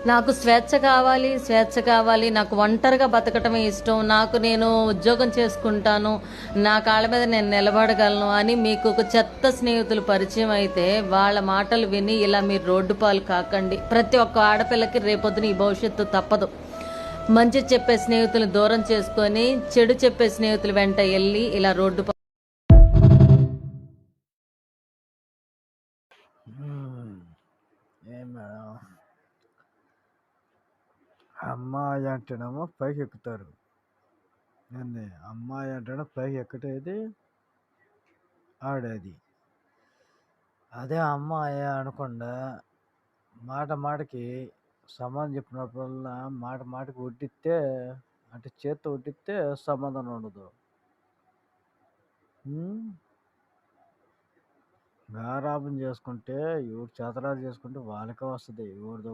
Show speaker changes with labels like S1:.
S1: నాకు స్వేచ్ఛ కావాలి, స్వేచ్ఛ కావాలి. నాకు ఒంటరిగా బతకటమే ఇష్టం. నేను ఉద్యోగం చేసుకుంటాను. నా కాళ్ళ మీద నేను నిలబడగలను అని మీకు ఒక చెత్త స్నేహితులు పరిచయం అయితే, వాళ్ళ మాటలు విని ఇలా మీరు రోడ్డు పాలు కాకండి. ప్రతి ఒక్క ఆడపిల్లకి రేపొద్దున ఈ భవిష్యత్తు తప్పదు. మంచి చెప్పే స్నేహితులు దూరం చేసుకొని, చెడు చెప్పే స్నేహితుల వెంట వెళ్ళి ఇలా రోడ్డు
S2: ఏం మేడం, అమ్మాయి అంటేనేమో పైకి ఎక్కుతారు. ఏంది అమ్మాయి అంటేనే పైకి ఎక్కటేది ఆడేది. అదే అమ్మాయి అనకుండా మాట మాటకి సమాధానం చెప్పినప్పుడల్లా మాట మాటకి వడ్డిస్తే, అంటే చేత్తో వడ్డిస్తే సమాధానం ఉండదు. గారాబం చేసుకుంటే ఎవరు చేతరాలు చేసుకుంటే వాళ్ళకే వస్తుంది. ఎవరిదో